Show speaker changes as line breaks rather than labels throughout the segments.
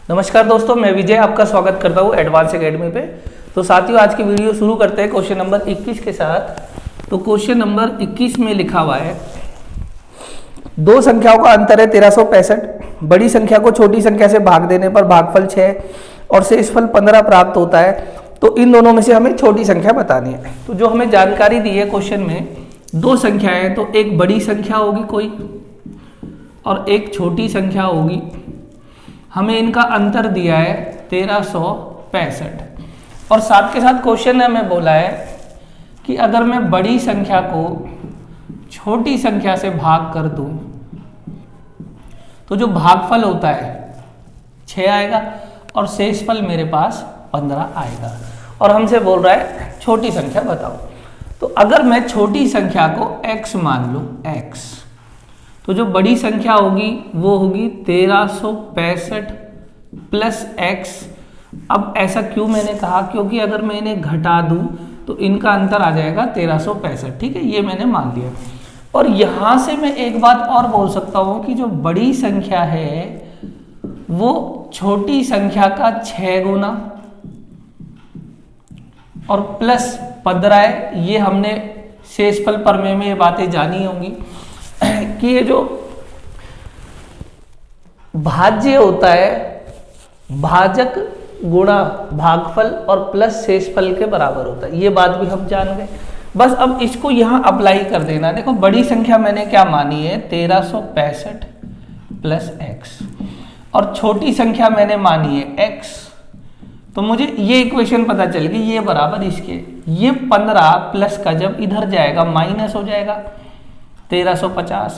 नमस्कार दोस्तों, मैं विजय आपका स्वागत करता हूँ एडवांस एकेडमी पे। तो साथियों, आज की वीडियो शुरू करते हैं क्वेश्चन नंबर 21 के साथ। तो क्वेश्चन नंबर 21 में लिखा हुआ है, दो संख्याओं का अंतर है 1365। बड़ी संख्या को छोटी संख्या से भाग देने पर भागफल 6 और शेषफल 15 प्राप्त होता है। तो इन दोनों में से हमें छोटी संख्या बतानी है। तो जो हमें जानकारी दी है क्वेश्चन में, दो संख्याएं, तो एक बड़ी संख्या होगी कोई और एक छोटी संख्या होगी। हमें इनका अंतर दिया है 1365 और साथ के साथ क्वेश्चन ने हमें बोला है कि अगर मैं बड़ी संख्या को छोटी संख्या से भाग कर दूं तो जो भागफल होता है 6 आएगा और शेषफल मेरे पास 15 आएगा। और हमसे बोल रहा है छोटी संख्या बताओ। तो अगर मैं छोटी संख्या को x मान लूं, x, तो जो बड़ी संख्या होगी वो होगी 1365 प्लस x। अब ऐसा क्यों मैंने कहा, क्योंकि अगर मैं इन्हें घटा दूं तो इनका अंतर आ जाएगा 1365। ठीक है, ये मैंने मान लिया। और यहां से मैं एक बात और बोल सकता हूं कि जो बड़ी संख्या है वो छोटी संख्या का 6 गुना और प्लस 15 है। ये हमने शेषफल प्रमेय में ये बातें जानी होंगी कि ये जो भाज्य होता है, भाजक गुणा भागफल और प्लस शेषफल के बराबर होता है। ये बात भी हम जान गए। बस अब इसको यहां अप्लाई कर देना। देखो, बड़ी संख्या मैंने क्या मानी है 1365 प्लस x और छोटी संख्या मैंने मानी है x। तो मुझे ये इक्वेशन पता चल गई, ये बराबर इसके, ये 15 प्लस का जब इधर जाएगा माइनस हो जाएगा 1350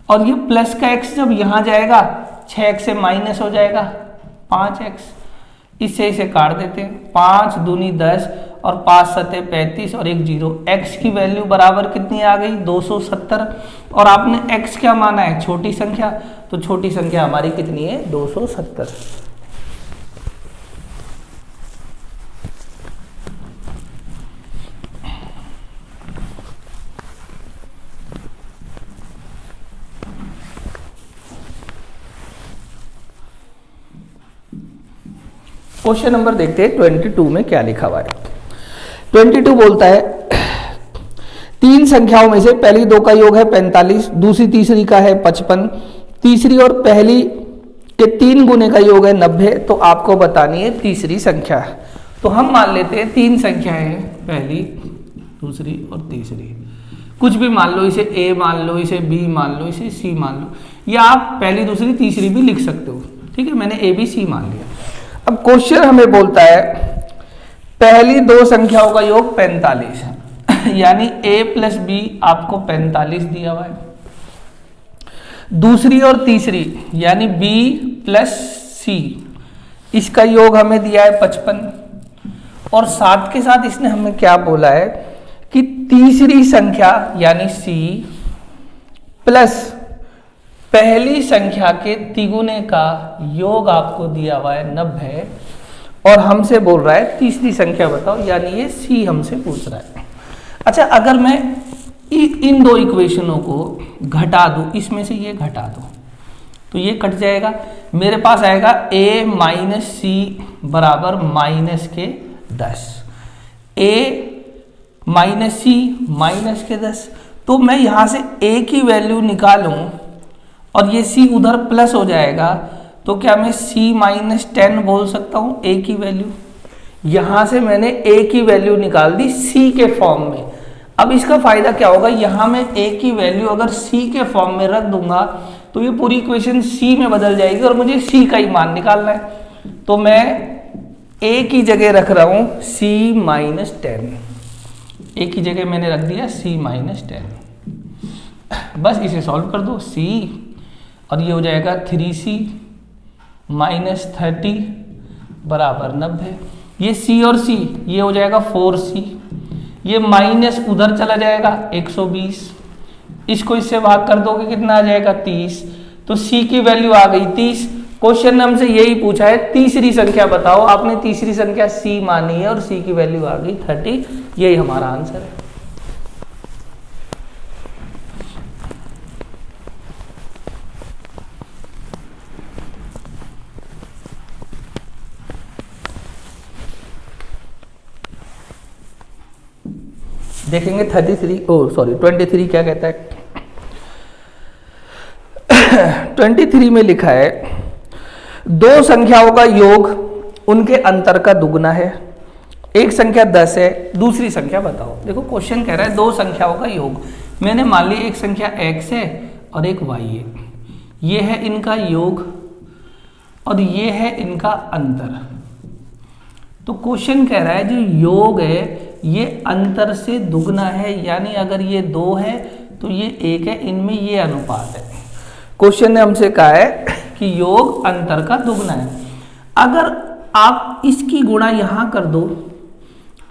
और ये प्लस का x जब यहां जाएगा 6x से माइनस हो जाएगा 5x। इससे इसे काट देते हैं, 5 दूनी 10 और 5 सते 35 और 1 0। x की वैल्यू बराबर कितनी आ गई 270। और आपने x क्या माना है, छोटी संख्या, तो छोटी संख्या हमारी कितनी है 270। क्वेश्चन नंबर देखते हैं 22 में क्या लिखा हुआ है। 22 बोलता है, तीन संख्याओं में से पहली दो का योग है 45, दूसरी तीसरी का है 55, तीसरी और पहली के 3 गुने का योग है 90। तो आपको बतानी है तीसरी संख्या। तो हम मान लेते हैं तीन संख्याएं हैं, पहली, दूसरी और तीसरी। कुछ भी मान लो, इसे a मान लो, इसे b मान लो, इसे c मान लो, या आप पहली दूसरी तीसरी भी लिख सकते हो। ठीक है, मैंने a b c मान लिया। अब क्वेश्चन हमें बोलता है पहली दो संख्याओं का योग 45 है यानी a प्लस बी आपको 45 दिया हुआ है। दूसरी और तीसरी यानी b प्लस c, इसका योग हमें दिया है 55। और साथ के साथ इसने हमें क्या बोला है कि तीसरी संख्या यानी c प्लस पहली संख्या के तिगुने का योग आपको दिया हुआ है 90 और हमसे बोल रहा है तीसरी संख्या बताओ, यानी ये c हमसे पूछ रहा है। अच्छा, अगर मैं इन दो इक्वेशनों को घटा दूं, इसमें से ये घटा दूं तो ये कट जाएगा, मेरे पास आएगा a माइनस सी बराबर माइनस के 10। a माइनस सी माइनस के 10। तो मैं यहां से a की वैल्यू निकालूं और ये c उधर प्लस हो जाएगा, तो क्या मैं c माइनस 10 बोल सकता हूं a की वैल्यू। यहां से मैंने a की वैल्यू निकाल दी c के फॉर्म में। अब इसका फायदा क्या होगा, यहां मैं a की वैल्यू अगर c के फॉर्म में रख दूंगा तो ये पूरी इक्वेशन c में बदल जाएगी और मुझे c का ही मान निकालना है। तो मैं a की जगह रख रहा हूं c माइनस 10। a की जगह मैंने रख दिया c माइनस 10। बस इसे सॉल्व कर दो, c और ये हो जाएगा 3c माइनस 30 बराबर 90। ये c और c ये हो जाएगा 4c, ये माइनस उधर चला जाएगा 120। इसको इससे भाग कर दोगे कितना आ जाएगा 30। तो c की वैल्यू आ गई 30। क्वेश्चन ने हमसे यही पूछा है तीसरी संख्या बताओ। आपने तीसरी संख्या c मानी है और c की वैल्यू आ गई 30। यही हमारा आंसर है। देखेंगे 23 क्या कहता है। 23 में लिखा है दो संख्याओं का योग उनके अंतर का दुगना है। एक संख्या 10 है, दूसरी संख्या बताओ। देखो क्वेश्चन कह रहा है दो संख्याओं का योग। मैंने मान ली एक संख्या x है और एक y है, ये है इनका योग और ये है इनका अंतर। तो क्वेश्चन कह रहा है जो योग है ये अंतर से दुगना है, यानी अगर ये 2 है तो ये 1 है, इनमें ये अनुपात है। क्वेश्चन ने हमसे कहा है कि योग अंतर का दुगना है। अगर आप इसकी गुणा यहां कर दो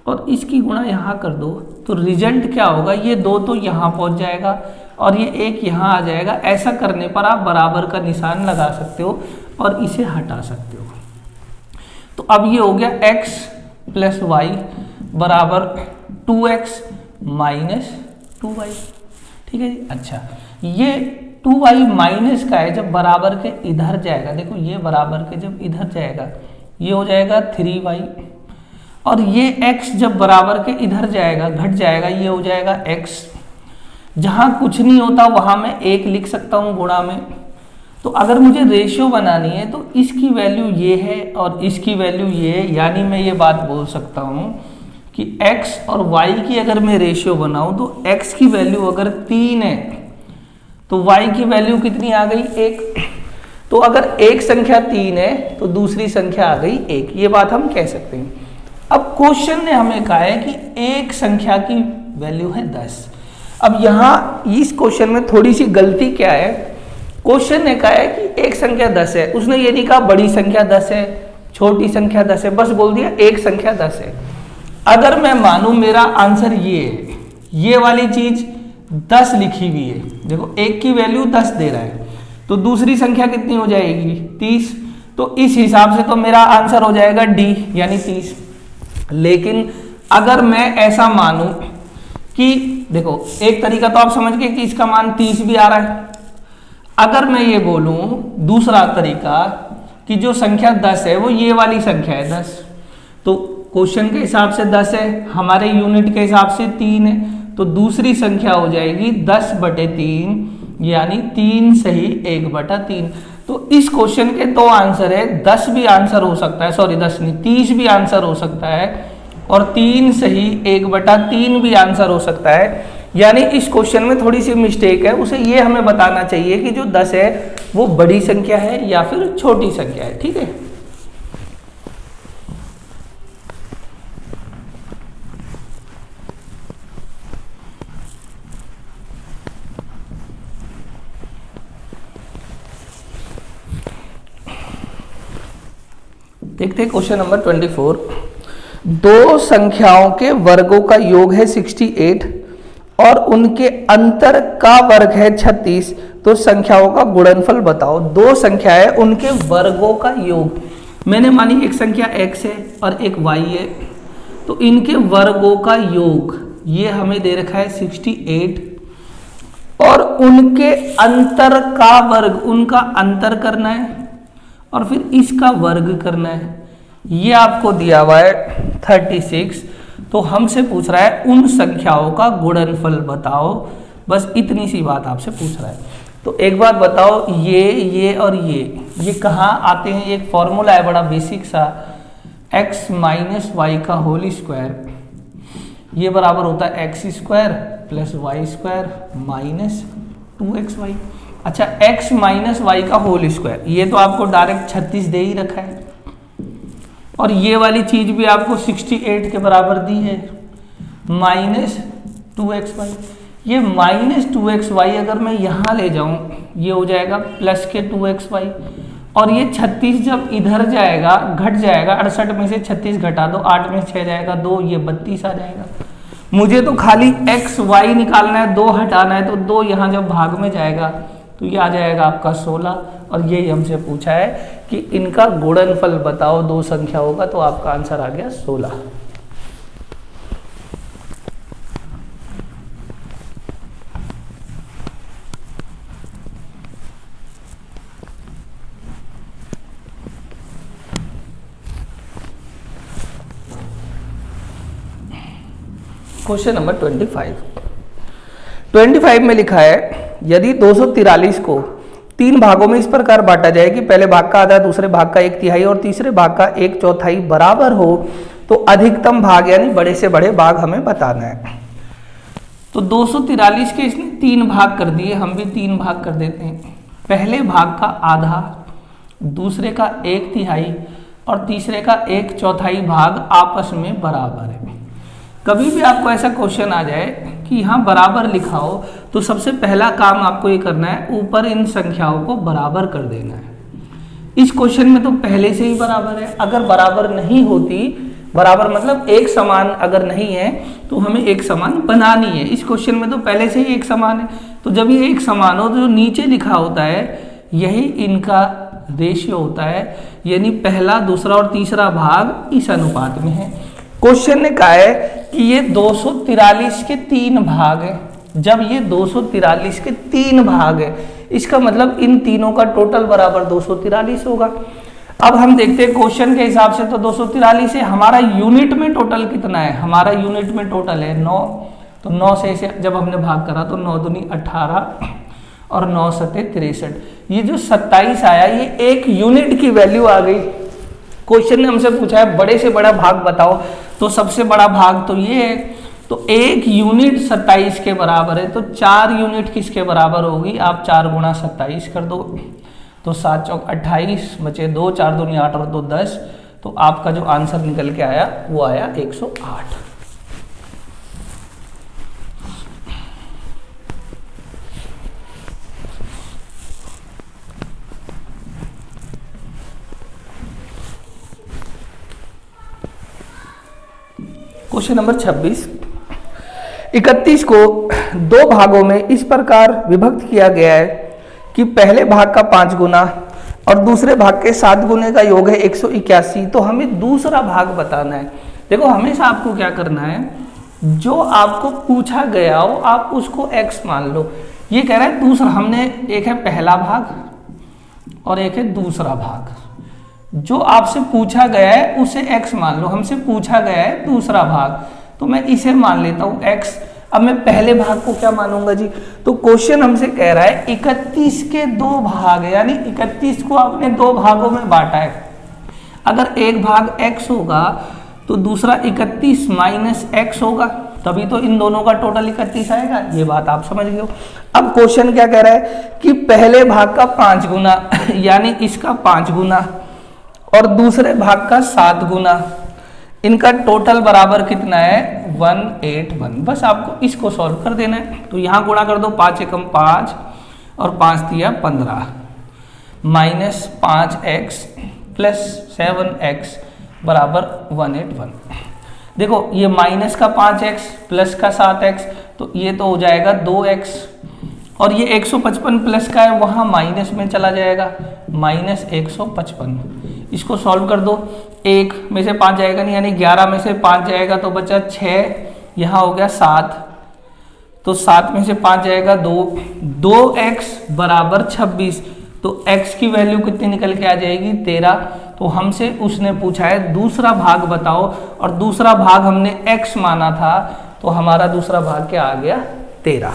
और इसकी गुणा यहां कर दो तो रिजल्ट क्या होगा, ये 2 तो यहां पहुंच जाएगा और ये 1 यहां आ जाएगा। ऐसा करने पर आप बराबर का निशान लगा सकते हो और इसे हटा सकते हो। तो अब ये हो गया x प्लस वाई बराबर 2x माइनस 2y। ठीक है जी। अच्छा, ये 2y माइनस का है, जब बराबर के इधर जाएगा, देखो ये बराबर के जब इधर जाएगा ये हो जाएगा 3y, और ये x जब बराबर के इधर जाएगा घट जाएगा, ये हो जाएगा x। जहां कुछ नहीं होता वहां मैं 1 लिख सकता हूं गुणा में। तो अगर मुझे रेशियो बनानी है तो इसकी वैल्यू ये है और इसकी वैल्यू ये है, यानी मैं ये बात बोल सकता हूं कि x और y की अगर मैं रेशियो बनाऊं तो x की वैल्यू अगर 3 है तो y की वैल्यू कितनी आ गई, 1। तो अगर एक संख्या 3 है तो दूसरी संख्या आ गई 1, ये बात हम कह सकते हैं। अब क्वेश्चन ने हमें कहा है कि एक संख्या की वैल्यू है 10। अब यहां इस क्वेश्चन में थोड़ी सी गलती क्या है, क्वेश्चन ने कहा है कि एक संख्या 10 है, उसने ये नहीं कहा बड़ी संख्या 10 है छोटी संख्या 10 है, बस बोल दिया एक संख्या 10 है। अगर मैं मानूं मेरा आंसर ये है, ये वाली चीज 10 लिखी हुई है, देखो एक की वैल्यू 10 दे रहा है, तो दूसरी संख्या कितनी हो जाएगी 30। तो इस हिसाब से तो मेरा आंसर हो जाएगा डी यानी 30। लेकिन अगर मैं ऐसा मानूं कि देखो एक तरीका तो आप समझ गए कि इसका मान 30 भी आ रहा है। अगर मैं ये बोलूं दूसरा तरीका कि जो संख्या 10 है वो ये वाली संख्या है 10, तो क्वेश्चन के हिसाब से 10 है, हमारे यूनिट के हिसाब से 3 है, तो दूसरी संख्या हो जाएगी 10/3 यानी 3 सही 1/3। तो इस क्वेश्चन के 2 आंसर है, 10 भी आंसर हो सकता है, सॉरी 10 नहीं 30 भी आंसर हो सकता है और 3 सही 1/3 भी आंसर हो सकता है। यानी इस क्वेश्चन में थोड़ी सी मिस्टेक है, उसे ये हमें बताना चाहिए कि जो 10 है वो बड़ी संख्या है या फिर छोटी संख्या है। ठीक है, देखते हैं क्वेश्चन नंबर 24। दो संख्याओं के वर्गों का योग है 68 और उनके अंतर का वर्ग है 36, तो संख्याओं का गुणनफल बताओ। दो संख्याएं उनके वर्गों का योग, मैंने मानी एक संख्या x है और एक y है, तो इनके वर्गों का योग ये हमें दे रखा है 68 और उनके अंतर का वर्ग, उनका अंतर करना है और फिर इसका वर्ग करना है, ये आपको दिया हुआ है 36। तो हमसे पूछ रहा है उन संख्याओं का गुणनफल बताओ, बस इतनी सी बात आपसे पूछ रहा है। तो एक बात बताओ, ये और ये कहाँ आते हैं, एक फॉर्मूला है बड़ा बेसिक सा, x माइनस वाई का होल स्क्वायर, ये बराबर होता है x square plus y square minus 2xy। अच्छा, x माइनस वाई का होल स्क्वायर, ये तो आपको डायरेक्ट 36 दे ही रखा है और ये वाली चीज भी आपको 68 के बराबर दी है माइनस 2xy। ये माइनस 2xy अगर मैं यहाँ ले जाऊं ये हो जाएगा प्लस के 2xy और ये 36 जब इधर जाएगा घट जाएगा, 68 में से 36 घटा दो 8 में 6 जाएगा 2, ये 32 आ जाएगा। मुझे तो खाली x y निकालना है, 2 हटाना है, तो 2 यहाँ जब भाग में जाएगा तो ये आ जाएगा आपका 16 और यही हमसे पूछा है कि इनका गुणनफल बताओ दो संख्याओं का, तो आपका आंसर आ गया 16। क्वेश्चन नंबर 25 में लिखा है यदि 243 को 3 भागों में इस प्रकार बांटा जाए कि पहले भाग का आधा, दूसरे भाग का 1/3 और तीसरे भाग का 1/4 बराबर हो तो अधिकतम भाग यानी बड़े से बड़े भाग हमें बताना है। तो 243 के इसने 3 भाग कर दिए, हम भी 3 भाग कर देते हैं। पहले भाग का आधा, दूसरे का 1/3 और तीसरे का 1/4 भाग आपस में बराबर है। कभी भी आपको ऐसा क्वेश्चन आ जाए कि यहाँ बराबर लिखा हो तो सबसे पहला काम आपको ये करना है, ऊपर इन संख्याओं को बराबर कर देना है। इस क्वेश्चन में तो पहले से ही बराबर है, अगर बराबर नहीं होती, बराबर मतलब एक समान अगर नहीं है तो हमें एक समान बनानी है। इस क्वेश्चन में तो पहले से ही एक समान है, तो जब ये एक समान हो तो जो नीचे लिखा होता है यही इनका रेशियो होता है, यानी पहला, दूसरा और तीसरा भाग इस अनुपात में है। क्वेश्चन ने कहा है कि ये 243 के 3 भाग है। जब ये 243 के 3 भाग है, इसका मतलब इन तीनों का टोटल बराबर 243 होगा। अब हम देखते हैं क्वेश्चन के हिसाब से तो 243 है, हमारा यूनिट में टोटल कितना है? हमारा यूनिट में टोटल है 9। तो 9 से इसे जब हमने भाग करा तो 9 दूनी 18 और 9 सते 63। ये जो 27 आया ये एक यूनिट की वैल्यू आ गई। क्वेश्चन ने हमसे पूछा है बड़े से बड़ा भाग बताओ, तो सबसे बड़ा भाग तो ये है। तो 1 यूनिट 27 के बराबर है, तो 4 यूनिट किसके बराबर होगी? आप 4 गुणा 27 कर दो, तो 7 चौक 28 बचे 2, 4 दूनी 8 और 2 10। तो आपका जो आंसर निकल के आया वो आया 108। क्वेश्चन नंबर 26, 31 को 2 भागों में इस प्रकार विभक्त किया गया है कि पहले भाग का 5 गुना और दूसरे भाग के 7 गुने का योग है 181। तो हमें दूसरा भाग बताना है। देखो हमेशा आपको क्या करना है, जो आपको पूछा गया हो आप उसको x मान लो। ये कह रहा है दूसरा, हमने एक है पहला भाग और एक है दूसरा भाग। जो आपसे पूछा गया है उसे x मान लो, हमसे पूछा गया है दूसरा भाग, तो मैं इसे मान लेता हूं x। अब मैं पहले भाग को क्या मानूंगा जी? तो क्वेश्चन हमसे कह रहा है 31 के 2 भाग, यानी 31 को आपने 2 भागों में बांटा है। अगर एक भाग x होगा तो दूसरा 31 माइनस x होगा, तभी तो इन दोनों का टोटल 31 आएगा। ये बात आप समझ गए हो। अब क्वेश्चन क्या कह रहा है कि पहले भाग का 5 गुना यानी इसका 5 गुना और दूसरे भाग का 7 गुना, इनका टोटल बराबर कितना है? 181। बस आपको इसको सॉल्व कर देना है। तो यहां गुणा कर दो, 5 एकम 5 और 5 दिया 15 माइनस 5x प्लस 7x बराबर 181। देखो ये माइनस का 5x प्लस का 7x, तो ये तो हो जाएगा 2x, और ये 155 प्लस का है वहां माइनस में चला जाएगा, माइनस 155। इसको सॉल्व कर दो, 1 में से 5 जाएगा नहीं, यानी 11 में से 5 जाएगा तो बचा 6, यहाँ हो गया 7, तो 7 में से 5 जाएगा 2, 2x बराबर 26। तो x की वैल्यू कितनी निकल के आ जाएगी? 13। तो हमसे उसने पूछा है दूसरा भाग बताओ, और दूसरा भाग हमने x माना था, तो हमारा दूसरा भाग क्या आ गया? 13।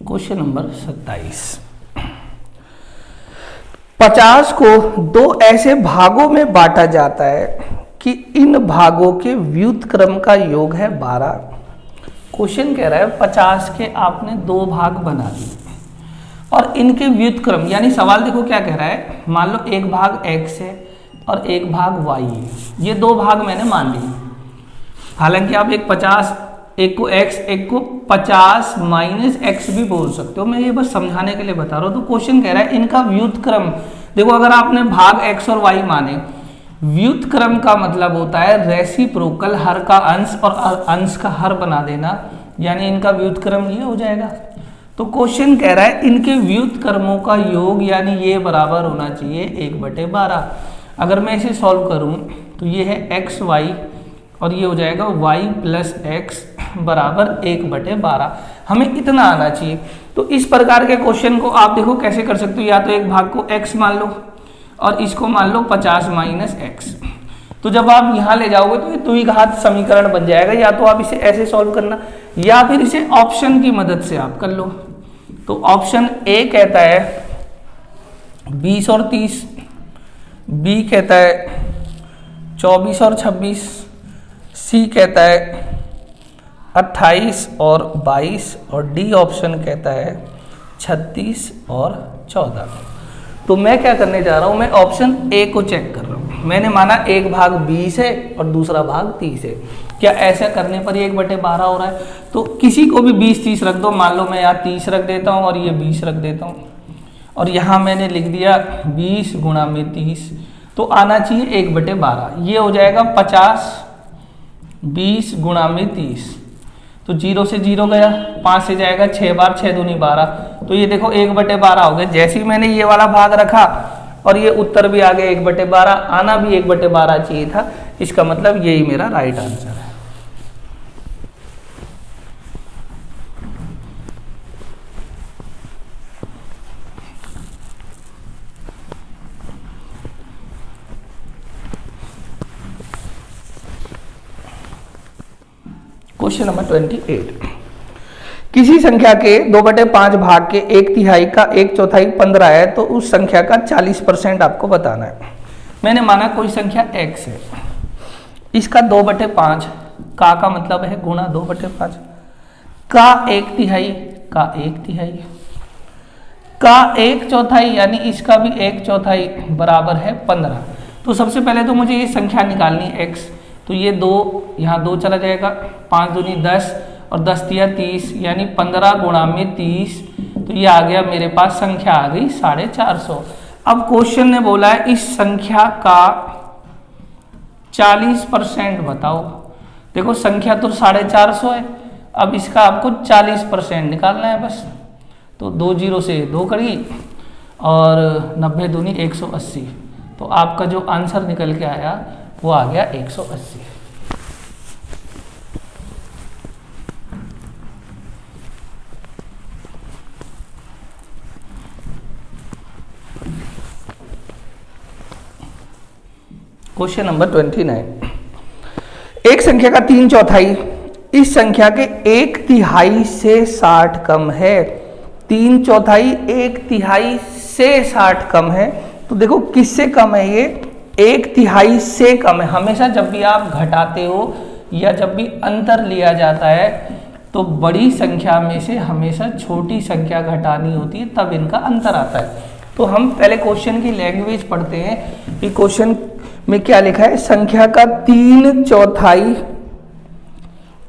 क्वेश्चन नंबर 27, 50 को 2 ऐसे भागों में बांटा जाता है कि इन भागों के व्युत्क्रम का योग है 12। क्वेश्चन कह रहा है 50 के आपने 2 भाग बना दिए और इनके व्युत्क्रम, यानी सवाल देखो क्या कह रहा है, मान लो एक भाग x है और एक भाग y है, ये 2 भाग मैंने मान लिए। हालांकि आप एक 50, एक को x, एक को 50 माइनस x भी बोल सकते हो, मैं ये बस समझाने के लिए बता रहा हूँ। तो क्वेश्चन कह रहा है इनका व्युत्क्रम, देखो अगर आपने भाग x और y माने, व्युत्क्रम का मतलब होता है रेसिप्रोकल, हर का अंश और अंश का हर बना देना, यानी इनका व्युत्क्रम ये हो जाएगा। तो क्वेश्चन कह रहा है इनके व्युत्क्रमों का योग यानी ये बराबर होना चाहिए 1/12। अगर मैं इसे सॉल्व करूं तो ये है x y और ये हो जाएगा y प्लस x बराबर 1/12, हमें इतना आना चाहिए। तो इस प्रकार के क्वेश्चन को आप देखो कैसे कर सकते हो, या तो एक भाग को x मान लो और इसको मान लो 50 - x। तो जब आप यहाँ ले जाओगे तो ये द्विघात समीकरण बन जाएगा। या तो आप इसे ऐसे सॉल्व करना या फिर इसे ऑप्शन की मदद से आप कर लो। तो ऑप्शन ए कहता है 20 और 30, बी कहता है 24 और 26, सी कहता है 28 और 22 और डी ऑप्शन कहता है 36 और 14। तो मैं क्या करने जा रहा हूं, मैं ऑप्शन ए को चेक कर रहा हूं। मैंने माना एक भाग 20 है और दूसरा भाग 30 है। क्या ऐसा करने पर ही 1/12 हो रहा है? तो किसी को भी 20-30 रख दो। मान लो मैं यहाँ 30 रख देता हूँ और ये 20 रख देता हूँ और यहाँ मैंने लिख दिया 20 × 30, तो आना चाहिए 1/12। ये हो जाएगा 50, 20 × 30, तो 0 से 0 गया, 5 से जाएगा 6 बार, 6 दूनी 12, तो ये देखो 1/12 हो गया। जैसे ही मैंने ये वाला भाग रखा और ये उत्तर भी आ गया 1/12, आना भी 1/12 चाहिए था। इसका मतलब यही मेरा राइट आंसर है। क्वेश्चन नंबर 28, किसी संख्या के 2/5 भाग के 1/3 का 1/4 15 है, तो उस संख्या का 40% आपको बताना है। मैंने माना कोई संख्या x है, इसका 2/5 का मतलब है गुणा 2/5 का 1/3 का 1/3 का 1/4 यानी इसका भी 1/4 बराबर है 15। तो सबसे पहले तो मुझे ये संख्या निकालनी है x। तो ये 2 यहाँ 2 चला जाएगा, 5 दूनी 10 और 10 तिया 30 यानी 15 × 30। तो ये आ गया मेरे पास, संख्या आ गई 450। अब क्वेश्चन ने बोला है इस संख्या का 40% बताओ। देखो संख्या तो 450 है, अब इसका आपको 40% निकालना है बस। तो 2 0 से 2 करिए और 90 दूनी 180, तो आपका जो आंसर निकल के आया वो आ गया 180। क्वेश्चन नंबर 29, एक संख्या का 3/4 इस संख्या के 1/3 से 60 कम है। 3/4 1/3 से 60 कम है, तो देखो किससे कम है? ये 1/3 से कम है। हमेशा जब भी आप घटाते हो या जब भी अंतर लिया जाता है तो बड़ी संख्या में से हमेशा छोटी संख्या घटानी होती है, तब इनका अंतर आता है। तो हम पहले क्वेश्चन की लैंग्वेज पढ़ते हैं कि क्वेश्चन में क्या लिखा है। संख्या का 3/4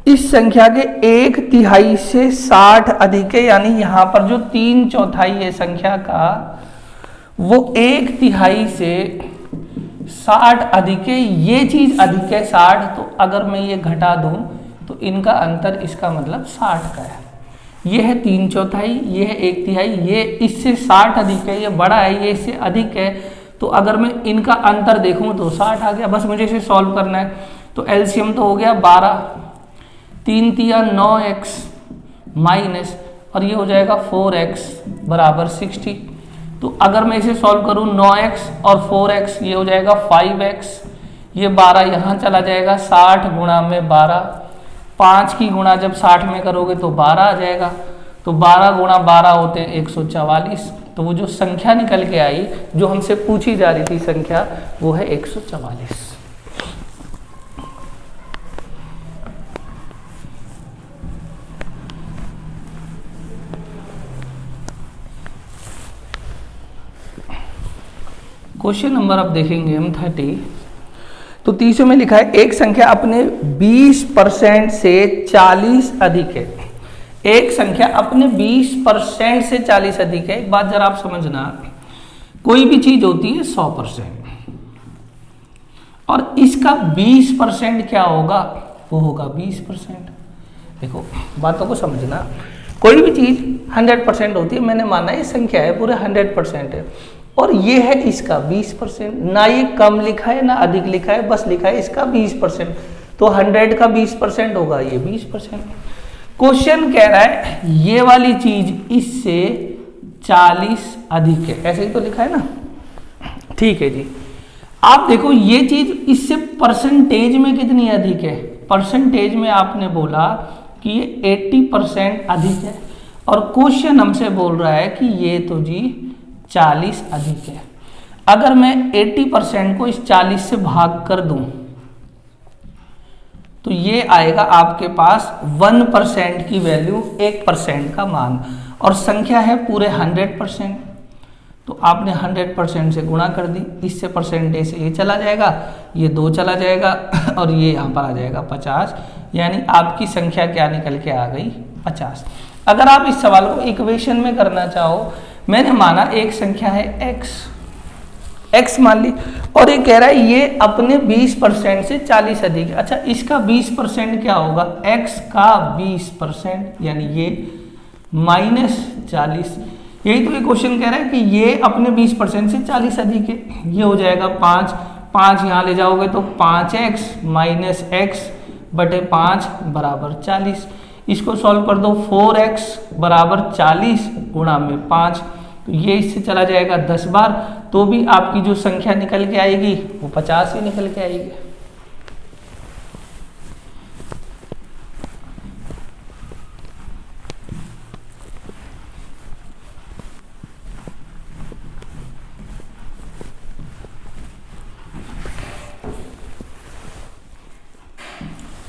इस संख्या के 1/3 से 60 अधिक है, यानी यहाँ पर जो 3/4 है संख्या का वो 1/3 से 60 अधिक है। ये चीज अधिक है 60, तो अगर मैं ये घटा दूं तो इनका अंतर, इसका मतलब 60 का है। ये है 3/4, ये है 1/3, ये इससे 60 अधिक है, ये बड़ा है, ये इससे अधिक है। तो अगर मैं इनका अंतर देखूं तो 60 आ गया। बस मुझे इसे सॉल्व करना है। तो एलसीएम तो हो गया 12, 3 तिया 9x माइनस और ये हो जाएगा 4x बराबर 60। तो अगर मैं इसे सॉल्व करूं 9x और 4x, ये हो जाएगा 5x, ये 12 यहाँ चला जाएगा, 60 गुणा में 12, 5 की गुणा जब 60 में करोगे तो 12 आ जाएगा। तो 12 गुणा 12 होते हैं 144। तो वो जो संख्या निकल के आई, जो हमसे पूछी जा रही थी संख्या, वो है 144। क्वेश्चन नंबर अब देखेंगे हम 30। तो 30 में लिखा है एक संख्या अपने 20% से 40 अधिक है। एक संख्या अपने 20% से 40 अधिक है। एक बात जरा आप समझना, कोई भी चीज होती है 100% और इसका 20% क्या होगा? वो होगा 20%। देखो बातों को समझना, कोई भी चीज 100% होती है। मैंने माना ये संख्या है पूरे 100% है और ये है इसका 20%। ना ये कम लिखा है ना अधिक लिखा है, बस लिखा है इसका 20%। तो 100 का 20% होगा, ये 20%। क्वेश्चन कह रहा है ये वाली चीज इससे 40 अधिक है, ऐसे ही तो लिखा है ना। ठीक है जी, आप देखो ये चीज इससे परसेंटेज में कितनी अधिक है। परसेंटेज में आपने बोला कि ये 80% अधिक है, और क्वेश्चन हमसे बोल रहा है कि ये तो जी 40 अधिक है। अगर मैं 80% को इस 40 से भाग कर दूं तो ये आएगा आपके पास 1% की वैल्यू, 1% का मान, और संख्या है पूरे 100%। तो आपने 100% से गुणा कर दी, इससे परसेंटेज से ये चला जाएगा, ये 2 चला जाएगा, और ये यहाँ पर आ जाएगा 50, यानी आपकी संख्या क्या निकल के आ गई 50। अगर आप इस सवाल को इक्वेशन में करना चाहो, मैंने माना एक संख्या है x मान ली, और ये कह रहा है ये अपने 20% से 40 अधिक है। अच्छा, इसका 20% क्या होगा, x का 20%, यानी ये -40। यही तो ये क्वेश्चन कह रहा है कि ये अपने 20% से 40 अधिक है। ये हो जाएगा 5 यहाँ ले जाओगे तो 5x माइनस x बटे 5 बराबर 40। इसको सॉल्व कर दो, 4x बराबर 40 गुणा में 5, तो ये इससे चला जाएगा 10 बार, तो भी आपकी जो संख्या निकल के आएगी वो 50 ही निकल के आएगी।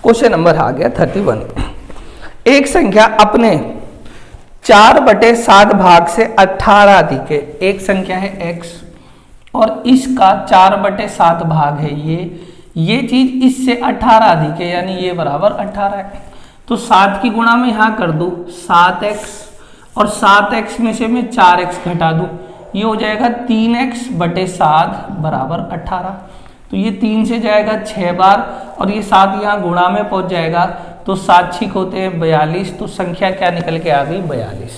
क्वेश्चन नंबर आ गया 31। एक संख्या अपने 4/7 भाग से 18 अधिक है। एक संख्या है x और इसका 4/7 भाग है ये चीज इससे 18 अधिक है, यानी ये बराबर 18 है। तो 7 की गुणा में यहां कर दो 7x, और 7x में से मैं 4x घटा दूं, ये हो जाएगा 3x/7 बराबर 18। तो ये 3 से जाएगा 6 बार, और ये 7 यहाँ गुणा में पहुंच जाएगा, तो 7 छिक होते हैं 42। तो संख्या क्या निकल के आ गई 42।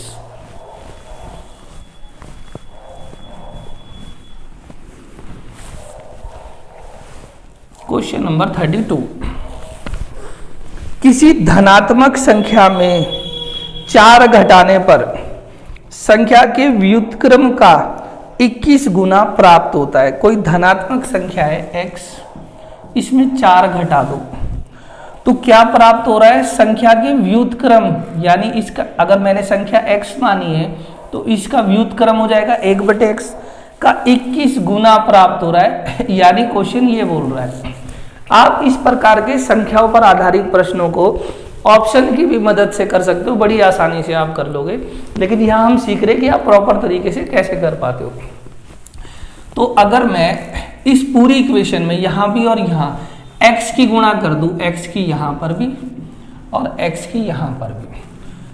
Question number 32। किसी धनात्मक संख्या में 4 घटाने पर संख्या के व्युत्क्रम का 21 गुना प्राप्त होता है। कोई धनात्मक संख्या है x, इसमें 4 घटा दो तो क्या प्राप्त हो रहा है, संख्या के व्युत्क्रम, यानी इसका अगर मैंने संख्या x मानी है तो इसका व्युत्क्रम हो जाएगा 1/x का 21 गुना प्राप्त हो रहा है। यानी क्वेश्चन ये बोल रहा है। आप इस प्रकार के संख्याओं पर आधारित प्रश्नों को ऑप्शन की भी मदद से कर सकते हो, बड़ी आसानी से आप कर लोगे, लेकिन यहाँ हम सीख रहे कि आप प्रॉपर तरीके से कैसे कर पाते हो। तो अगर मैं इस पूरी इक्वेशन में यहाँ भी और यहाँ x की गुणा कर दूं, x की यहाँ पर भी और x की यहाँ पर भी,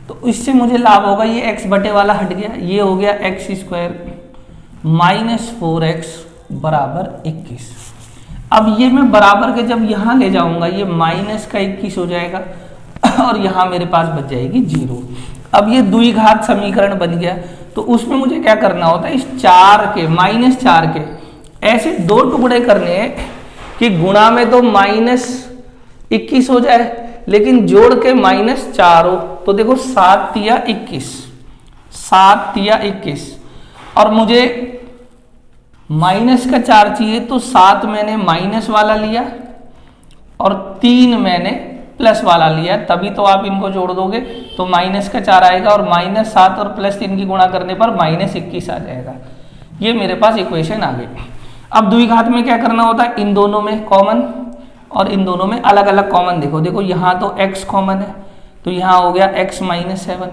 तो इससे मुझे लाभ होगा, ये x बटे वाला हट गया, ये हो गया x² -4x बराबर 21। अब ये मैं बराबर के जब यहाँ ले जाऊंगा ये माइनस का 21 हो जाएगा, और यहाँ मेरे पास बच जाएगी 0। अब ये द्विघात समीकरण बन गया, तो उसमें मुझे क्या करना होता है, इस 4 के -4 के ऐसे 2 टुकड़े करने हैं कि गुणा में तो -21 हो जाए, लेकिन जोड़ के -4 हो। तो देखो 7 तिया 21, और मुझे माइनस का 4 चाहिए, तो 7 मैंने माइनस वाला लिया और 3 मैंने प्लस वाला लिया, तभी तो आप इनको जोड़ दोगे तो माइनस का 4 आएगा, और -7 और +3 की गुणा करने पर -21 आ जाएगा। ये मेरे पास इक्वेशन आ गई। अब द्विघात में क्या करना होता है, इन दोनों में कॉमन और इन दोनों में अलग अलग कॉमन। देखो यहाँ तो x कॉमन है, तो यहाँ हो गया x -7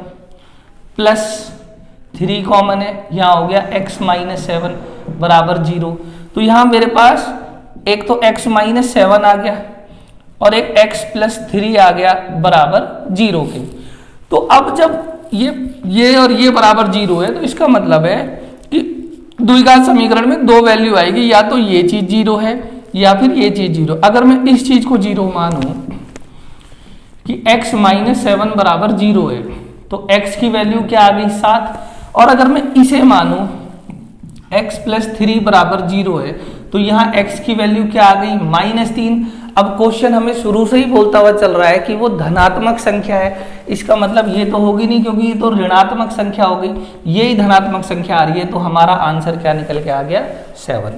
+3 कॉमन है, यहाँ हो गया x -7 बराबर 0। तो यहाँ मेरे पास एक तो x -7 आ गया और एक x +3 आ गया बराबर 0 के। तो अब जब ये और ये बराबर 0 है, तो इसका मतलब है कि द्विघात समीकरण में 2 वैल्यू आएगी, या तो ये चीज 0 है या फिर ये चीज 0। अगर मैं इस चीज को 0 मानूं कि x -7 बराबर 0 है, तो x की वैल्यू क्या आ गई 7, और अगर मैं इसे मानूं x +3 बराबर 0 है, तो यहाँ x की वैल्यू क्या आ गई -3। अब क्वेश्चन हमें शुरू से ही बोलता हुआ चल रहा है कि वो धनात्मक संख्या है, इसका मतलब ये तो होगी नहीं क्योंकि ये तो ऋणात्मक संख्या होगी, ये ही धनात्मक संख्या आ रही है, तो हमारा आंसर क्या निकल के आ गया 7।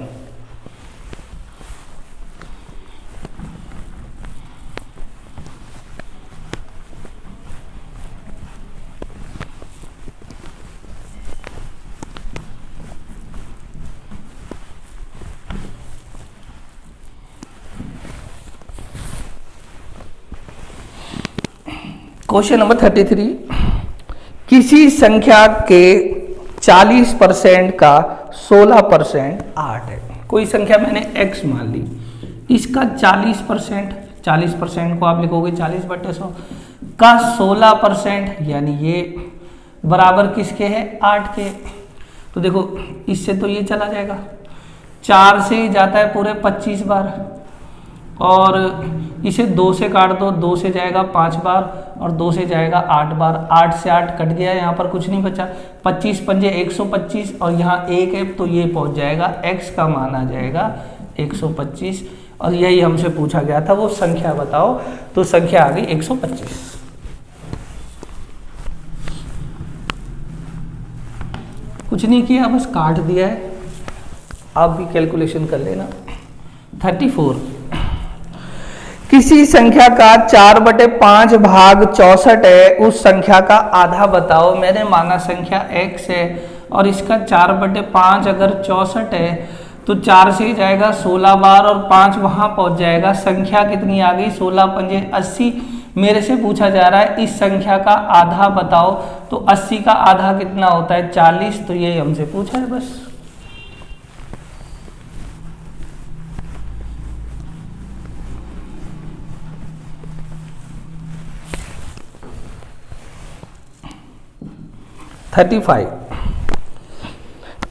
क्वेश्चन नंबर 33, किसी संख्या के 40% का 16% 8 है। कोई संख्या मैंने x मान ली, इसका 40% को आप लिखोगे 40/100 का 16%, यानी ये बराबर किसके है 8 के। तो देखो इससे तो ये चला जाएगा, 4 से जाता है पूरे 25 बार, और इसे 2 से काट दो, 2 से जाएगा 5 बार और 2 से जाएगा 8 बार, 8 से 8 कट गया, यहाँ पर कुछ नहीं बचा, 25 पंजे 125 और यहाँ 1 है तो ये पहुँच जाएगा, x का मान आ जाएगा 125, और यही हमसे पूछा गया था वो संख्या बताओ, तो संख्या आ गई 125। कुछ नहीं किया, बस काट दिया है, आप भी कैलकुलेशन कर लेना। 34, किसी संख्या का 4/5 भाग 64 है, उस संख्या का आधा बताओ। मैंने माना संख्या x है और इसका 4/5 अगर 64 है तो 4 से जाएगा 16 बार और 5 वहां पहुंच जाएगा, संख्या कितनी आ गई 16 पंजे 80। मेरे से पूछा जा रहा है इस संख्या का आधा बताओ, तो 80 का आधा कितना होता है 40, तो ये हमसे पूछा है बस।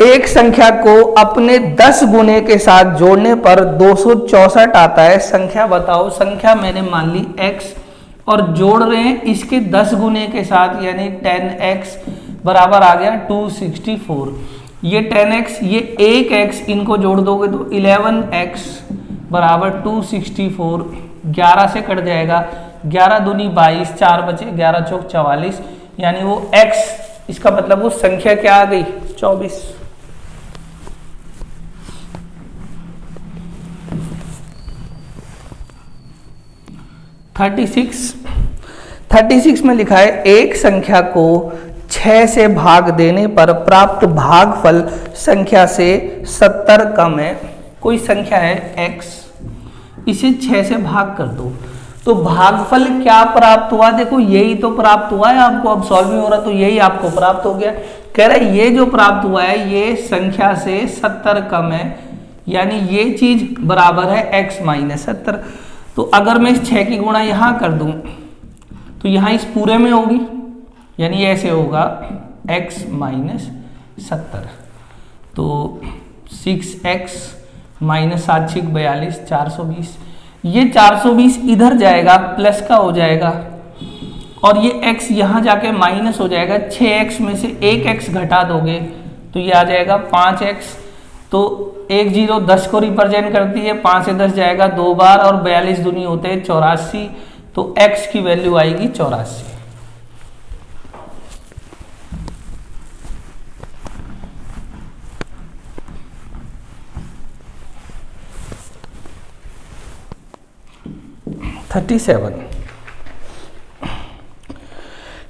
एक संख्या को अपने 10 गुने के साथ जोड़ने पर 264 आता है, संख्या बताओ। संख्या मैंने मान ली x और जोड़ रहे हैं इसके 10 गुने के साथ, यानी 10x बराबर आ गया 264। ये 10x ये 1x इनको जोड़ दोगे तो 11x बराबर 264, 11 से कट जाएगा, 11 दूनी 22, 4 बचे, 11 चौक 44, यानी वो x, इसका मतलब वो संख्या क्या आ गई 24। थर्टी सिक्स में लिखा है एक संख्या को 6 से भाग देने पर प्राप्त भागफल संख्या से 70 कम है। कोई संख्या है x, इसे 6 से भाग कर दो, तो भागफल क्या प्राप्त हुआ, देखो यही तो प्राप्त हुआ है आपको, अब सॉल्विंग हो रहा तो यही आपको प्राप्त हो गया। कह रहा है ये जो प्राप्त हुआ है ये संख्या से 70 कम है, यानी ये चीज बराबर है x - 70। तो अगर मैं इस 6 की गुणा यहां कर दूं तो यहां इस पूरे में होगी, यानी ऐसे होगा x - 70, तो 6x - 7 × 42 420, ये 420 इधर जाएगा प्लस का हो जाएगा और ये x यहां जाके माइनस हो जाएगा। 6x में से 1x घटा दोगे तो ये आ जाएगा 5x, तो 1 0 10 को रिप्रेजेंट करती है, 5 से 10 जाएगा 2 बार और 42 दूनी होते हैं 84, तो x की वैल्यू आएगी 84।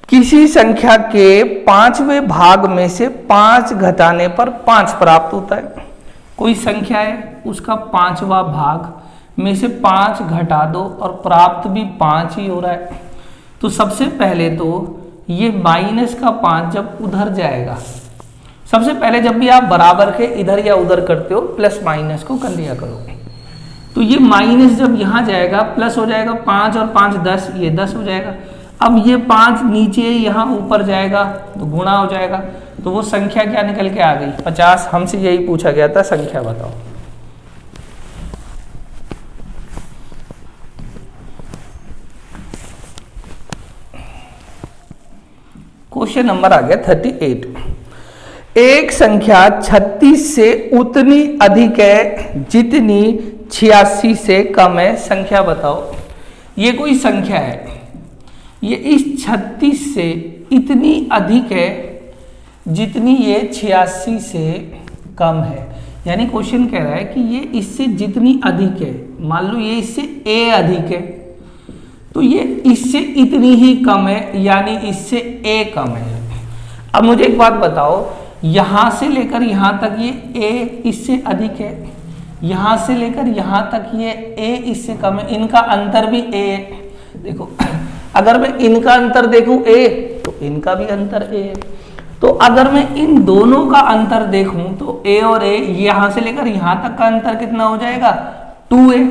किसी संख्या के 5वें भाग में से 5 घटाने पर 5 प्राप्त होता है। कोई संख्या है उसका 5वां भाग में से 5 घटा दो और प्राप्त भी 5 ही हो रहा है। तो सबसे पहले तो ये -5 जब उधर जाएगा, सबसे पहले जब भी आप बराबर के इधर या उधर करते हो प्लस माइनस को कर लिया करो, तो ये माइनस जब यहाँ जाएगा प्लस हो जाएगा 5 और 5 10, ये 10 हो जाएगा। अब ये 5 नीचे यहाँ ऊपर जाएगा तो गुणा हो जाएगा, तो वो संख्या क्या निकल के आ गई 50। हमसे यही पूछा गया था, संख्या बताओ। क्वेश्चन नंबर आ गया 38। एक संख्या 36 से उतनी अधिक है जितनी 86 से कम है, संख्या बताओ। ये कोई संख्या है, ये इस 36 से इतनी अधिक है जितनी ये 86 से कम है। यानी क्वेश्चन कह रहा है कि ये इससे जितनी अधिक है, मान लो ये इससे a अधिक है तो ये इससे इतनी ही कम है, यानी इससे a कम है। अब मुझे एक बात बताओ, यहां से लेकर यहां तक ये a इससे अधिक है, यहां से लेकर यहां तक ये a इससे कम है, इनका अंतर भी a है। देखो अगर मैं इनका अंतर देखूं a तो इनका भी अंतर a है, तो अगर मैं इन दोनों का अंतर देखूं तो a और a यहां से लेकर यहां तक का अंतर कितना हो जाएगा 2a।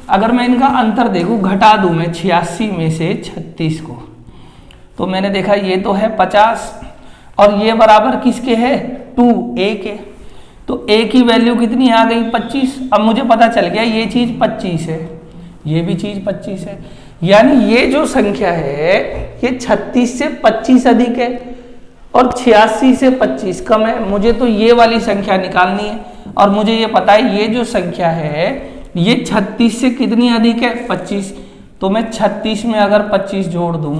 अगर मैं इनका अंतर देखूं, घटा दूं मैं 86 में से 36 को, तो मैंने देखा ये तो है 50 और ये बराबर किसके है 2a के, तो a की वैल्यू कितनी आ गई 25। अब मुझे पता चल गया ये चीज 25 है, ये भी चीज 25 है, यानी ये जो संख्या है ये 36 से 25 अधिक है और 86 से 25 कम है। मुझे तो ये वाली संख्या निकालनी है और मुझे ये पता है ये जो संख्या है ये 36 से कितनी अधिक है 25। तो मैं 36 में अगर 25 जोड़ दूं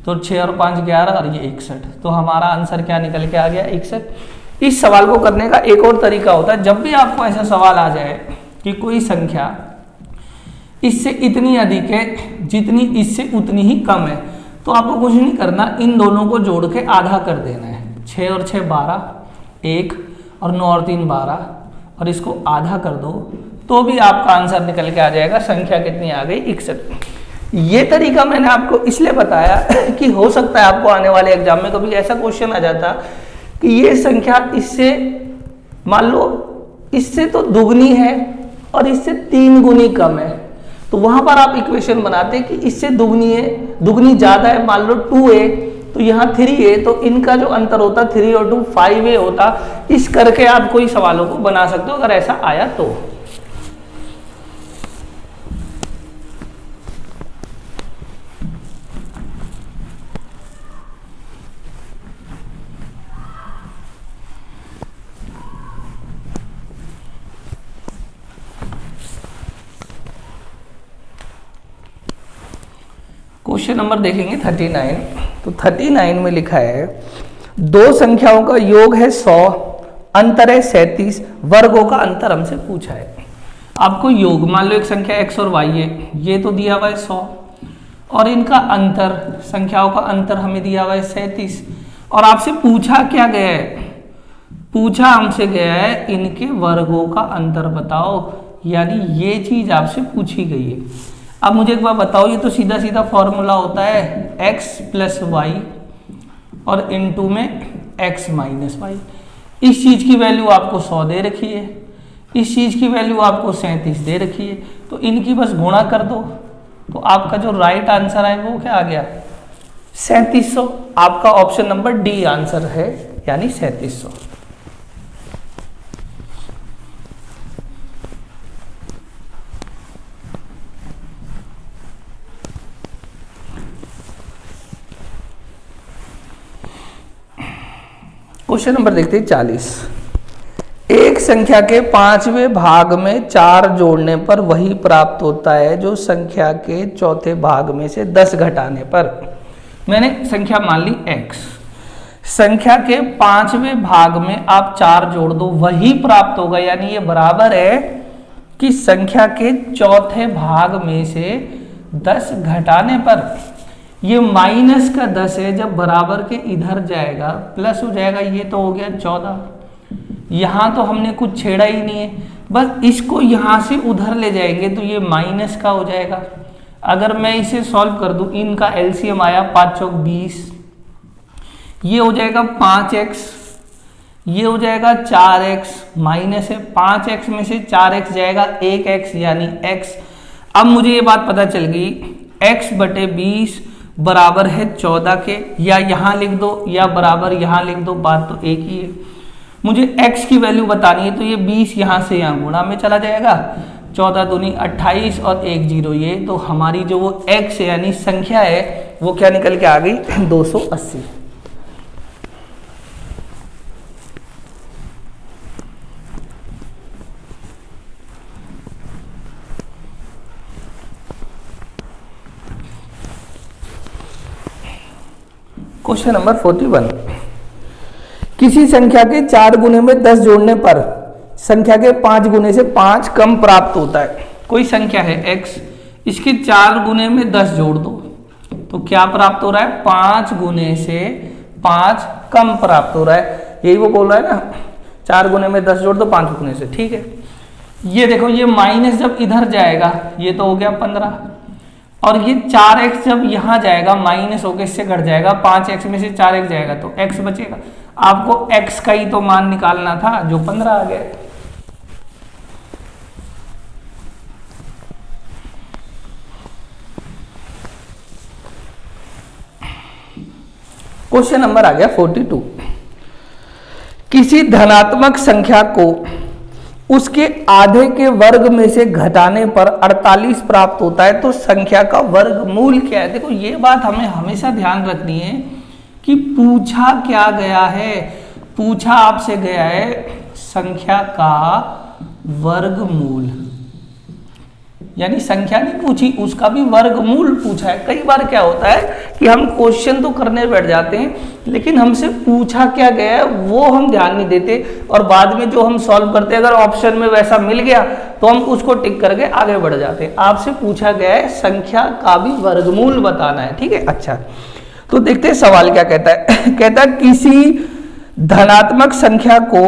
तो 6 और 5 11 और ये 61, तो हमारा आंसर क्या निकल के आ गया 61। इस सवाल को करने का एक और तरीका होता है, जब भी आपको ऐसा सवाल आ जाए कि कोई संख्या इससे इतनी अधिक है जितनी इससे उतनी ही कम है, तो आपको कुछ नहीं करना, इन दोनों को जोड़ के आधा कर देना है। 6 और 6 12, 1 और 9 और 3 12, और इसको आधा कर दो तो भी आपका आंसर निकल के आ जाएगा। संख्या कितनी आ गई 61। ये तरीका मैंने आपको इसलिए बताया कि हो सकता है आपको आने वाले एग्जाम में कभी ऐसा क्वेश्चन आ जाता कि ये संख्या इससे, मान लो इससे तो दुगनी है और इससे 3 गुनी कम है, तो वहां पर आप इक्वेशन बनाते कि इससे दुगनी है, दुगनी ज्यादा है, मान लो 2a, तो यहाँ 3a, तो इनका जो अंतर होता 3 और 2 5a होता। इस करके आप कोई सवालों को बना सकते हो अगर ऐसा आया तो। क्वेश्चन नंबर देखेंगे 39। तो 39 में लिखा है दो संख्याओं का योग है 100, अंतर है 37, वर्गों का अंतर हमसे पूछा है। आपको योग, मान लो एक संख्या x और y है, ये तो दिया हुआ है 100 और इनका अंतर, संख्याओं का अंतर हमें दिया हुआ है 37, और आपसे पूछा क्या गया है, पूछा हमसे गया है इनके वर्गों का अंतर बताओ, यानी ये चीज आपसे पूछी गई है। अब मुझे एक बार बताओ, ये तो सीधा सीधा फॉर्मूला होता है x प्लस वाई और इनटू में x माइनस वाई। इस चीज की वैल्यू आपको 100 दे रखी है, इस चीज की वैल्यू आपको 37 दे रखी है, तो इनकी बस गुणा कर दो, तो आपका जो राइट आंसर है वो क्या आ गया 3700। आपका ऑप्शन नंबर डी आंसर है, यानी 3700। क्वेश्चन नंबर देखते हैं 40। एक संख्या के 5वें भाग में 4 जोड़ने पर वही प्राप्त होता है जो संख्या के चौथे भाग में से 10 घटाने पर। मैंने संख्या मान ली x, संख्या के 5वें भाग में आप 4 जोड़ दो वही प्राप्त होगा, यानी ये बराबर है कि संख्या के चौथे भाग में से 10 घटाने पर। ये माइनस का 10 है, जब बराबर के इधर जाएगा प्लस हो जाएगा, ये तो हो गया 14। यहाँ तो हमने कुछ छेड़ा ही नहीं है, बस इसको यहाँ से उधर ले जाएंगे तो ये माइनस का हो जाएगा। अगर मैं इसे सॉल्व कर दूं, इनका एलसीएम आया 5 चौक 20, ये हो जाएगा 5x, ये हो जाएगा 4x, माइनस है 5x में से 4x जाएगा 1x यानी x। अब मुझे ये बात पता चल गई x बटे 20 बराबर है 14 के, या यहाँ लिख दो या बराबर यहाँ लिख दो, बात तो एक ही है। मुझे x की वैल्यू बतानी है, तो ये 20 यहाँ से यहाँ गुणा में चला जाएगा, 14 दूनी 28 और 1 0, ये तो हमारी जो वो x है यानी संख्या है वो क्या निकल के आ गई 280। क्वेश्चन नंबर 41, किसी संख्या के 4 गुने में 10 जोड़ने पर संख्या के 5 गुने से 5 कम प्राप्त होता है। कोई संख्या है x, इसके 4 गुने में 10 जोड़ दो तो क्या प्राप्त हो रहा है? 5 गुने से 5 कम प्राप्त हो रहा है। यही वो बोल रहा है ना, 4 गुने में 10 जोड़ दो 5 गुने से। ठीक है, ये देखो, ये माइनस जब इधर जाएगा ये तो हो गया 15, और ये 4x जब यहां जाएगा माइनस होकर इससे घट जाएगा, 5x में से 4x जाएगा तो x बचेगा। आपको x का ही तो मान निकालना था जो 15 आ गया। क्वेश्चन नंबर आ गया 42, किसी धनात्मक संख्या को उसके आधे के वर्ग में से घटाने पर 48 प्राप्त होता है, तो संख्या का वर्गमूल क्या है? देखो, ये बात हमें हमेशा ध्यान रखनी है कि पूछा क्या गया है। पूछा आपसे गया है संख्या का वर्गमूल, यानी संख्या नहीं पूछी, उसका भी वर्गमूल पूछा है। कई बार क्या होता है कि हम क्वेश्चन तो करने बैठ जाते हैं लेकिन हमसे पूछा क्या गया है वो हम ध्यान नहीं देते, और बाद में जो हम सॉल्व करते हैं अगर ऑप्शन में वैसा मिल गया तो हम उसको टिक करके आगे बढ़ जाते हैं। आपसे पूछा गया है संख्या का भी वर्गमूल बताना है। ठीक है, अच्छा, तो देखते हैं सवाल क्या कहता है। कहता है किसी धनात्मक संख्या को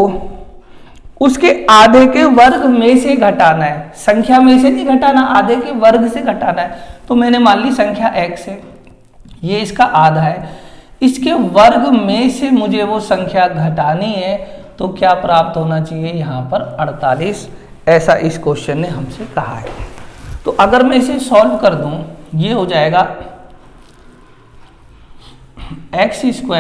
उसके आधे के वर्ग में से घटाना है। संख्या में से नहीं घटाना, आधे के वर्ग से घटाना है। तो मैंने मान ली संख्या x है, ये इसका आधा है, इसके वर्ग में से मुझे वो संख्या घटानी है, तो क्या प्राप्त होना चाहिए? यहाँ पर 48, ऐसा इस क्वेश्चन ने हमसे कहा है। तो अगर मैं इसे सॉल्व कर दूं, ये हो जाएगा x²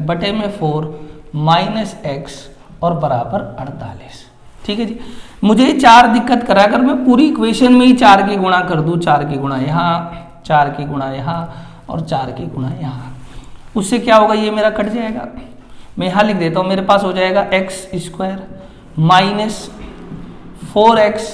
बटे में 4 माइनस x और बराबर 48। ठीक है जी, मुझे 4 दिक्कत करा, अगर मैं पूरी इक्वेशन में ही 4 की गुणा कर दूं, 4 की गुणा यहाँ, 4 की गुणा यहाँ और 4 की गुणा यहाँ, उससे क्या होगा? ये मेरा कट जाएगा। मैं यहाँ लिख देता हूँ, मेरे पास हो जाएगा x² माइनस 4x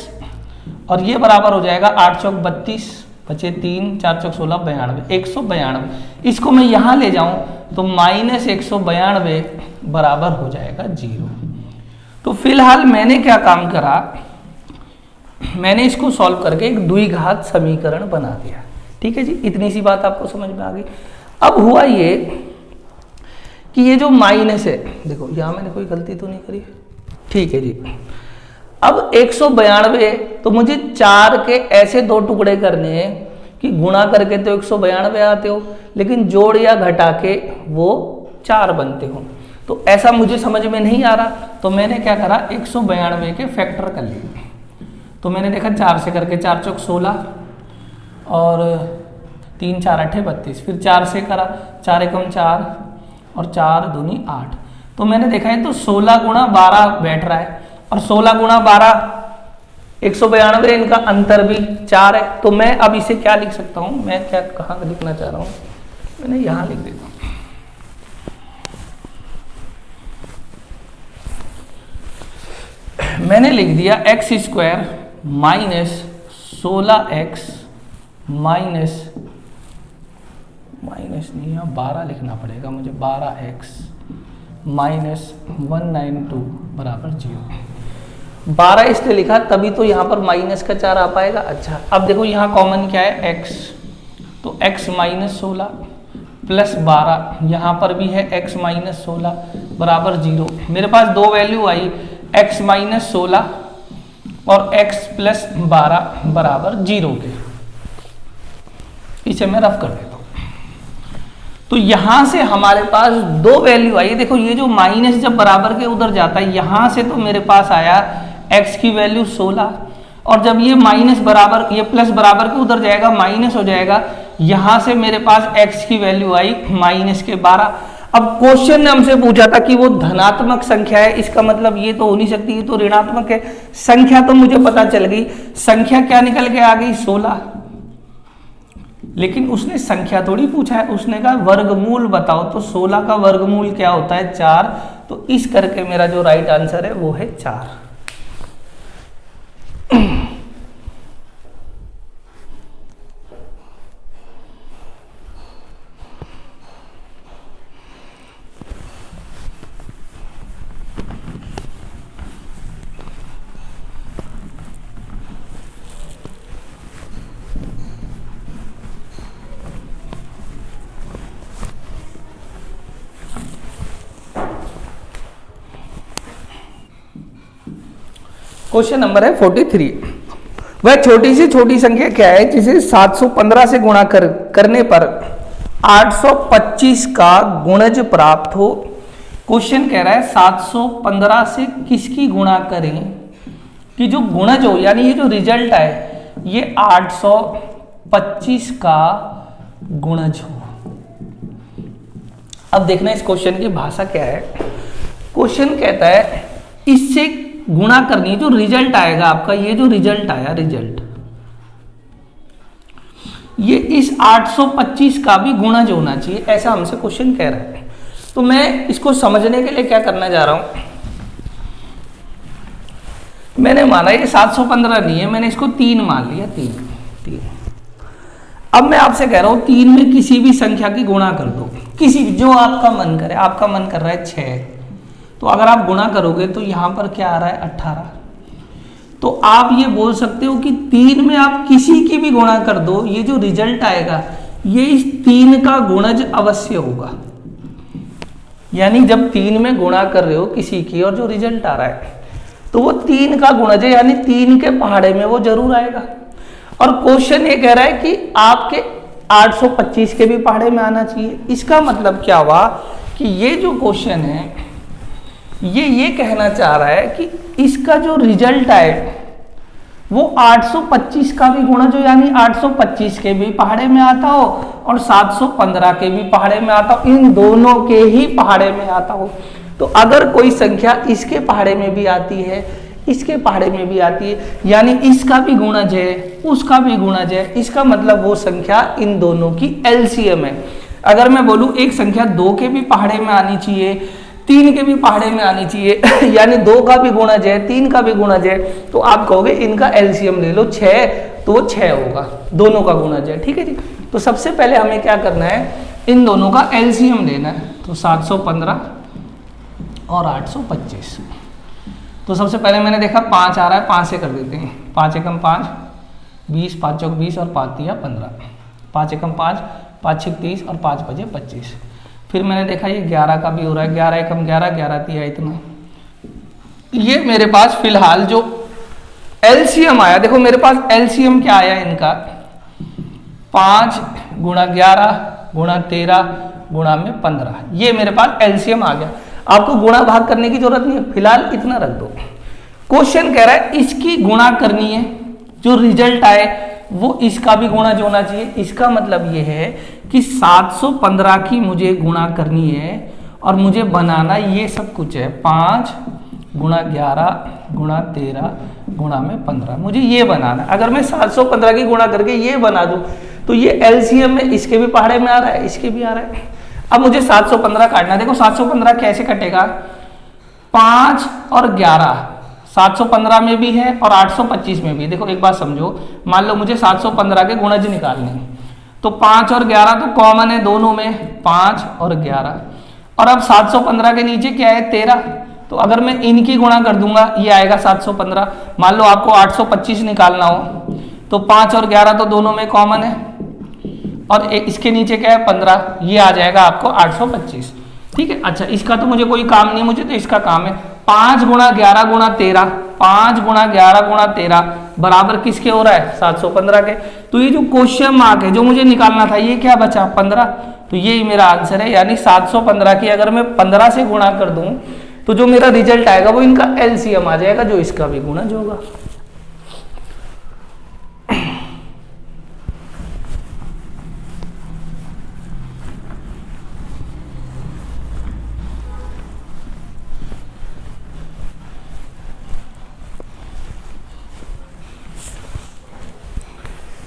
और ये बराबर हो जाएगा 8 चौक 32 बचे 3 4 चौक 16 92, 192। इसको मैं यहाँ ले जाऊँ तो माइनस 192 बराबर हो जाएगा 0। तो फिलहाल मैंने क्या काम करा, मैंने इसको सॉल्व करके एक द्विघात समीकरण बना दिया। ठीक है जी, इतनी सी बात आपको समझ में आ गई। अब हुआ ये कि ये जो माइनस है, देखो यहां मैंने कोई गलती तो नहीं करी। ठीक है जी, अब 192, तो मुझे 4 के ऐसे 2 टुकड़े करने हैं कि गुणा करके तो 192 आते हो, लेकिन जोड़ या घटा के वो 4 बनते हो। तो ऐसा मुझे समझ में नहीं आ रहा, तो मैंने क्या करा, 192 के फैक्टर कर लिए। तो मैंने देखा 4 से करके 4 चौक 16 और 3 4 8 32, फिर 4 से करा, 4 एकम 4 और 4 दूनी 8। तो मैंने देखा है तो 16 गुणा 12 बैठ रहा है, और 16 गुणा 12 192, इनका अंतर भी 4 है। तो मैं अब इसे क्या लिख सकता हूँ, मैं क्या कहाँ लिखना चाह रहा हूँ, मैंने यहाँ लिख देता हूँ। मैंने लिख दिया x² माइनस 16x माइनस नहीं, यहाँ 12 लिखना पड़ेगा मुझे, 12x माइनस 192 बराबर 0। 12 इसलिए लिखा तभी तो यहाँ पर माइनस का 4 आ पाएगा। अच्छा, अब देखो यहाँ कॉमन क्या है, x, तो x माइनस 16 प्लस 12, यहाँ पर भी है x माइनस 16 बराबर 0। मेरे पास 2 वैल्यू आई, x माइनस 16 और x प्लस 12 बराबर 0 के। इसे मैं रफ कर देता हूं। तो यहां से हमारे पास 2 वैल्यू आई। देखो ये जो माइनस जब बराबर के उधर जाता है, यहां से तो मेरे पास आया x की वैल्यू 16, और जब ये माइनस बराबर, ये प्लस बराबर के उधर जाएगा माइनस हो जाएगा, यहां से मेरे पास x की वैल्यू आई माइनस के 12। अब क्वेश्चन ने हमसे पूछा था कि वो धनात्मक संख्या है, इसका मतलब ये तो हो नहीं सकती, ये तो ऋणात्मक है। संख्या तो मुझे पता चल गई, संख्या क्या निकल के आ गई, 16। लेकिन उसने संख्या थोड़ी पूछा है, उसने कहा वर्गमूल बताओ। तो 16 का वर्गमूल क्या होता है, 4। तो इस करके मेरा जो राइट आंसर है वो है 4। क्वेश्चन नंबर है 43। वह छोटी से छोटी संख्या क्या है जिसे 715 से गुणा करने पर 825 का गुणज प्राप्त हो। क्वेश्चन कह रहा है 715 से किसकी गुणा करें कि जो गुणज हो, यानी ये जो रिजल्ट है ये 825 का गुणज हो। अब देखना इस क्वेश्चन की भाषा क्या है। क्वेश्चन कहता है इससे गुणा करनी है, जो रिजल्ट आएगा आपका, ये जो रिजल्ट आया रिजल्ट, ये इस 825 का भी गुणज होना चाहिए, ऐसा हमसे क्वेश्चन कह रहा है। तो मैं इसको समझने के लिए क्या करना जा रहा हूं, मैंने माना ये 715 नहीं है, मैंने इसको 3 मान लिया, 3। अब मैं आपसे कह रहा हूं 3 में किसी भी संख्या की गुणा कर दो, किसी भी जो आपका मन करे। आपका मन कर रहा है 6, तो अगर आप गुणा करोगे तो यहां पर क्या आ रहा है 18। तो आप ये बोल सकते हो कि 3 में आप किसी की भी गुणा कर दो, ये जो रिजल्ट आएगा ये इस 3 का गुणज अवश्य होगा। यानी जब 3 में गुणा कर रहे हो किसी की और जो रिजल्ट आ रहा है तो वो 3 का गुणज है, यानी 3 के पहाड़े में वो जरूर आएगा। और क्वेश्चन ये कह रहा है कि आपके 825 के भी पहाड़े में आना चाहिए। इसका मतलब क्या हुआ कि ये जो क्वेश्चन है ये कहना चाह रहा है कि इसका जो रिजल्ट आए वो 825 का भी गुणज हो, यानी 825 के भी पहाड़े में आता हो और 715 के भी पहाड़े में आता हो, इन दोनों के ही पहाड़े में आता हो। तो अगर कोई संख्या इसके पहाड़े में भी आती है, इसके पहाड़े में भी आती है, यानी इसका भी गुणज है, उसका भी गुणज है, इसका मतलब वो संख्या इन दोनों की एलसीएम है। अगर मैं बोलूं एक संख्या 2 के भी पहाड़े में आनी चाहिए, 3 के भी पहाड़े में आनी चाहिए, यानी 2 का भी गुणज है, 3 का भी गुणज है, तो आप कहोगे इनका एलसीएम ले लो 6, तो वो 6 होगा, दोनों का गुणज है। ठीक है जी। तो सबसे पहले हमें क्या करना है, इन दोनों का एलसीएम लेना है। तो 715 और 825। तो सबसे पहले मैंने देखा 5 आ रहा है, 5 से कर देते हैं। 5 एकम 5, 20, 5 चौक 20 और 5 तिया 15। 5 एकम 5, 5 छिक 30 और 5 बजे 25। फिर मैंने देखा ये 11 का भी हो रहा है, 11 एकम 11, 11 तिया इतना। ये मेरे पास फिलहाल जो एलसीएम आया, देखो मेरे पास एलसीएम क्या आया इनका, 5 गुणा 11 गुणा 13 गुणा में 15, ये मेरे पास एलसीएम आ गया। आपको गुणा भाग करने की जरूरत नहीं है, फिलहाल इतना रख दो। क्वेश्चन कह रहा है इसकी गुणा करनी है, जो रिजल्ट आए वो इसका भी गुणज होना चाहिए। इसका मतलब ये है कि 715 की मुझे गुणा करनी है और मुझे बनाना ये सब कुछ है, 5 गुणा 11 गुणा 13 गुणा में 15, मुझे ये बनाना। अगर मैं 715 की गुणा करके ये बना दूं तो ये एलसीएम में इसके भी पहाड़े में आ रहा है, इसके भी आ रहा है। अब मुझे 715 काटना, देखो 715 कैसे कटेगा, 5 और 11 715 में भी है और 825 में भी। देखो एक बात समझो, मान लो मुझे 715 के गुणज निकालने हैं, तो 5 और 11 तो कॉमन है दोनों में, 5 और 11। और अब 715 के नीचे क्या है 13, तो अगर मैं इनकी गुणा कर दूंगा ये आएगा 715। मान लो आपको 825 निकालना हो तो 5 और 11 तो दोनों में कॉमन है और इसके नीचे क्या है 15, ये आ जाएगा आपको 825। ठीक है। अच्छा इसका तो मुझे कोई काम नहीं, मुझे तो इसका काम है 5 गुणा 11 गुणा 13, 5 गुणा 11 गुणा 13 बराबर किसके हो रहा है 715 के। तो ये जो क्वेश्चन मार्क है जो मुझे निकालना था ये क्या बचा 15, तो ये मेरा आंसर है। यानी 715 की अगर मैं 15 से गुणा कर दूं तो जो मेरा रिजल्ट आएगा वो इनका एलसीएम आ जाएगा, जो इसका भी गुणज होगा।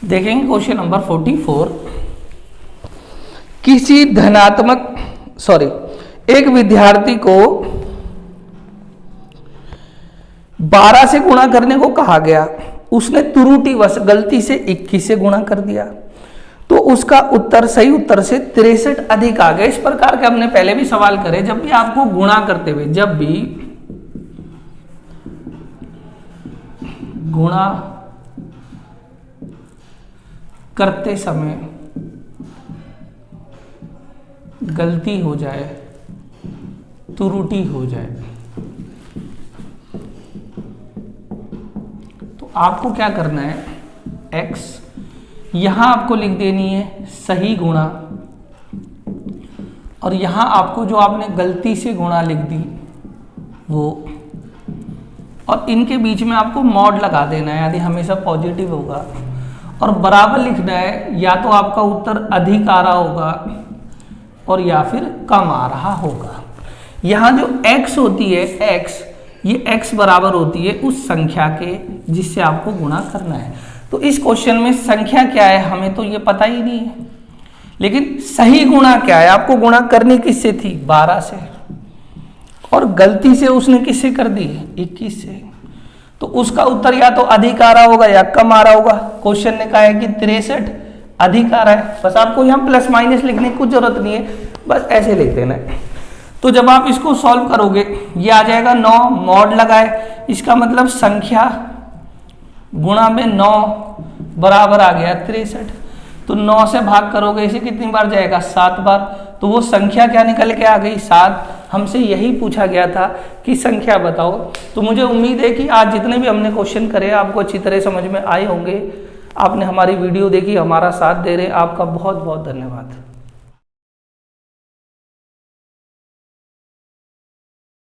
देखेंगे क्वेश्चन नंबर 44। किसी एक विद्यार्थी को 12 से गुणा करने को कहा गया, उसने त्रुटिवश गलती से 21 से गुणा कर दिया, तो उसका उत्तर सही उत्तर से 63 अधिक आ गया। इस प्रकार के हमने पहले भी सवाल करे, जब भी आपको गुणा करते हुए, जब भी गुणा करते समय गलती हो जाए, त्रुटि हो जाए, आपको क्या करना है, x यहां आपको लिख देनी है सही गुणा, और यहां आपको जो आपने गलती से गुणा लिख दी वो, और इनके बीच में आपको मॉड लगा देना है, यानी हमेशा पॉजिटिव होगा, और बराबर लिखना है, या तो आपका उत्तर अधिक आ रहा होगा और या फिर कम आ रहा होगा। यहाँ जो x होती है, x ये x बराबर होती है उस संख्या के जिससे आपको गुणा करना है। तो इस क्वेश्चन में संख्या क्या है हमें तो ये पता ही नहीं है, लेकिन सही गुणा क्या है, आपको गुणा करनी किससे थी, 12 से, और गलती से उसने किससे कर दी, 21 से। तो उसका उत्तर या तो अधिक आ रहा होगा या कम आ रहा होगा। क्वेश्चन ने कहा है कि 63 अधिक आ रहा है, बस आपको यहाँ प्लस माइनस लिखने की कुछ जरूरत नहीं है, बस ऐसे लिख देना है। तो जब आप इसको सॉल्व करोगे ये आ जाएगा 9, मॉड लगाए, इसका मतलब संख्या गुणा में 9 बराबर आ गया 63। तो 9 से भाग करोगे इसे कितनी बार जाएगा, 7 बार। तो वो संख्या क्या निकल के आ गई, 7। हमसे यही पूछा गया था कि संख्या बताओ। तो मुझे उम्मीद है कि आज जितने भी हमने क्वेश्चन करे आपको अच्छी तरह समझ में आए होंगे। आपने हमारी वीडियो देखी, हमारा साथ दे रहे, आपका बहुत बहुत धन्यवाद।